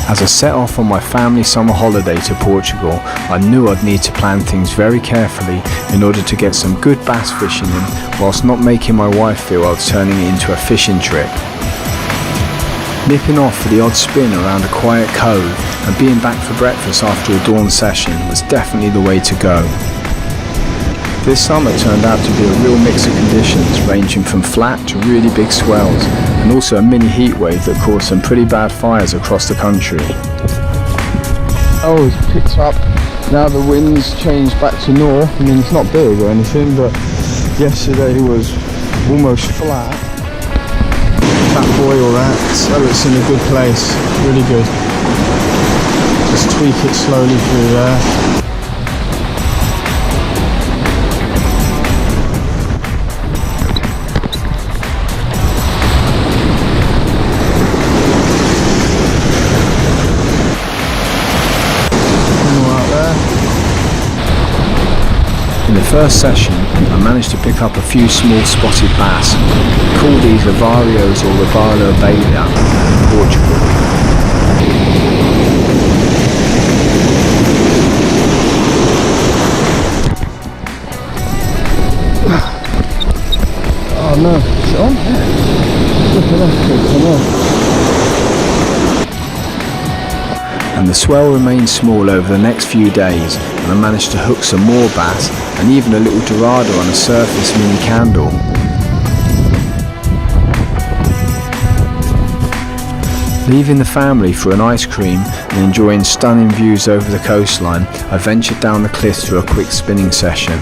As I set off on my family summer holiday to Portugal, I knew I'd need to plan things very carefully in order to get some good bass fishing in, whilst not making my wife feel I was turning it into a fishing trip. Nipping off for the odd spin around a quiet cove and being back for breakfast after a dawn session was definitely the way to go. This summer turned out to be a real mix of conditions, ranging from flat to really big swells, and also a mini heat wave that caused some pretty bad fires across the country. Oh, it's picked up. Now the wind's changed back to north. I mean, it's not big or anything, but yesterday was almost flat. Tap oil that, so it's in a good place, really good. Just tweak it slowly through there. In the first session, I managed to pick up a few small spotted bass. We call these Lavarios or Robalo Balia in Portugal. Oh no, it's on there. Look at that, come on. And the swell remained small over the next few days, and I managed to hook some more bass and even a little dorado on a surface mini candle. Leaving the family for an ice cream and enjoying stunning views over the coastline, I ventured down the cliffs for a quick spinning session.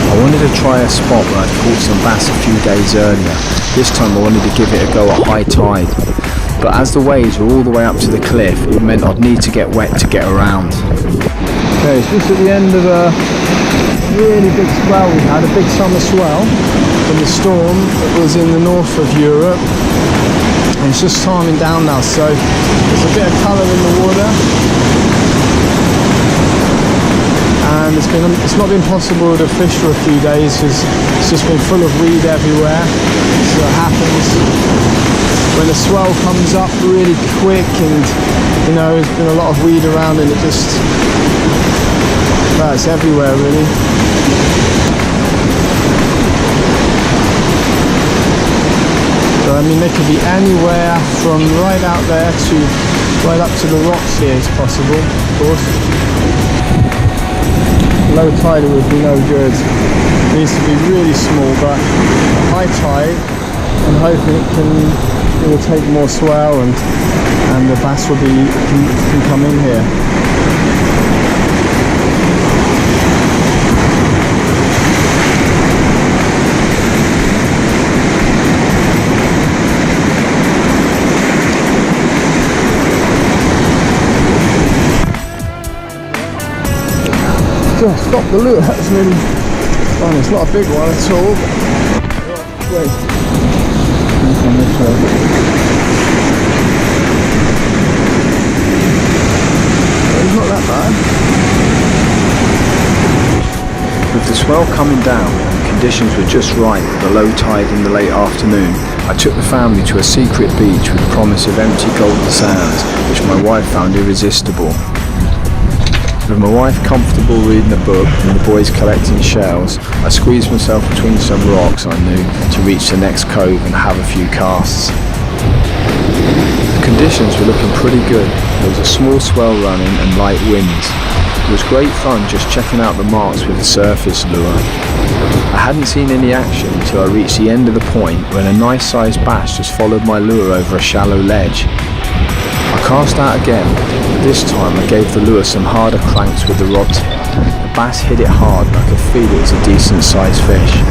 I wanted to try a spot where I'd caught some bass a few days earlier. This time I wanted to give it a go at high tide, but as the waves were all the way up to the cliff, it meant I'd need to get wet to get around. Okay, it's just at the end of a really big swell we had, a big summer swell from the storm that was in the north of Europe, and it's just calming down now, so there's a bit of colour in the water. And it's not been possible to fish for a few days because it's just been full of weed everywhere. So it happens when the swell comes up really quick, and you know there's been a lot of weed around, and it just, well, it's everywhere really. So I mean, they could be anywhere from right out there to right up to the rocks here is possible, of course. Low tide would be no good. It needs to be really small, but high tide, I'm hoping it will take more swell and the bass will can come in here. Oh, stop the lure, that's really fun. It's not a big one at all. Wait. It's not that bad. With the swell coming down and conditions were just right with a low tide in the late afternoon, I took the family to a secret beach with the promise of empty golden sands, which my wife found irresistible. With my wife comfortable reading a book and the boys collecting shells, I squeezed myself between some rocks I knew to reach the next cove and have a few casts. The conditions were looking pretty good. There was a small swell running and light winds. It was great fun just checking out the marks with the surface lure. I hadn't seen any action until I reached the end of the point when a nice sized bass just followed my lure over a shallow ledge. I cast out again, but this time I gave the lure some harder cranks with the rod tip. The bass hit it hard and I could feel it was a decent sized fish.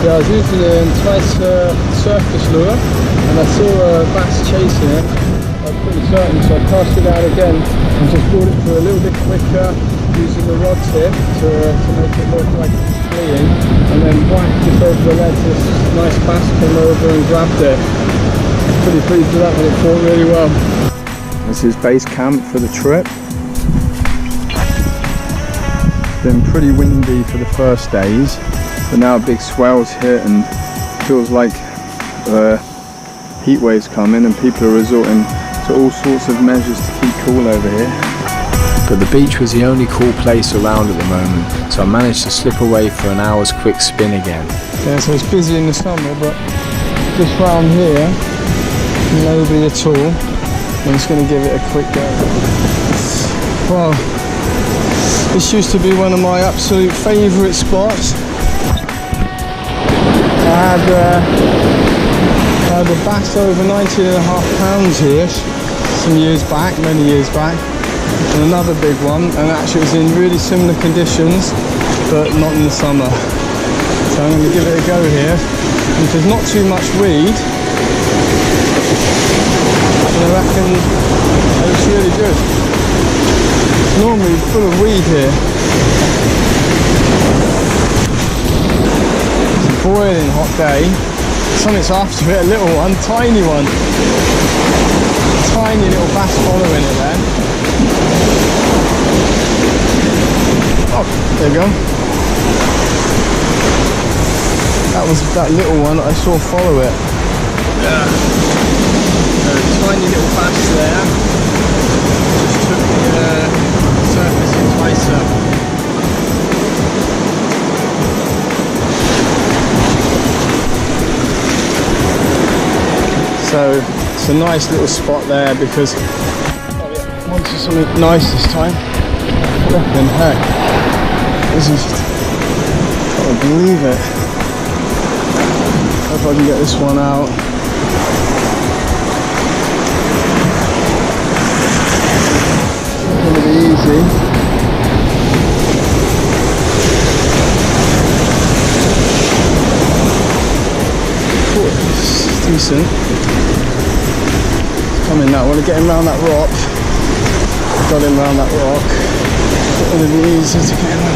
Yeah, I was using a nice surface lure and I saw a bass chasing it. I was pretty certain, so I cast it out again and just brought it for a little bit quicker using the rod tip to make it look like it's fleeing, and then whack just over the ledge. This nice bass came over and grabbed it. Pretty pleased with that one, it fought really well. This is base camp for the trip. It's been pretty windy for the first days, but now big swells hit and feels like heat waves coming and people are resorting to all sorts of measures to keep cool over here. But the beach was the only cool place around at the moment, so I managed to slip away for an hour's quick spin again. Yeah, so it's busy in the summer, but just round here, nobody at all. I'm just going to give it a quick go. Well, this used to be one of my absolute favourite spots. I had a bass over 19.5 pounds here some years back, many years back, and another big one, and actually it was in really similar conditions, but not in the summer. So I'm going to give it a go here. And if there's not too much weed, I reckon it's really good. It's normally full of weed here. It's a boiling hot day. Something's after it, a little one, tiny one. Tiny little bass following it there. Oh, there you go. That was that little one that I saw follow it. Yeah. Tiny little bass there. Just took the surface enticer. So it's a nice little spot there because I wanted something nice this time. Flipping heck. This is, I can't believe it. Hope I can get this one out. It's going to be easy. Oh, it's decent. Coming now, I want to get him around that rock. Got him around that rock. It's going to be easy to get him.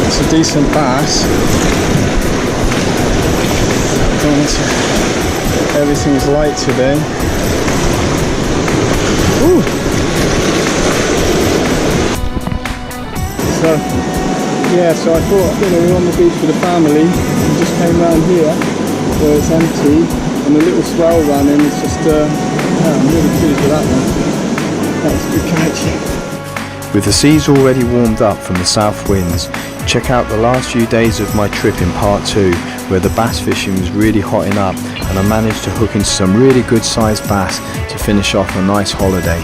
It's a decent bass. Everything's light today. Ooh. So yeah, so I thought, you know, we're on the beach with the family and just came round here where it's empty and a little swell running. It's just yeah, I'm really pleased with that one. That was a good catch. With the seas already warmed up from the south winds, check out the last few days of my trip in part 2 where the bass fishing was really hotting up and I managed to hook into some really good sized bass to finish off a nice holiday.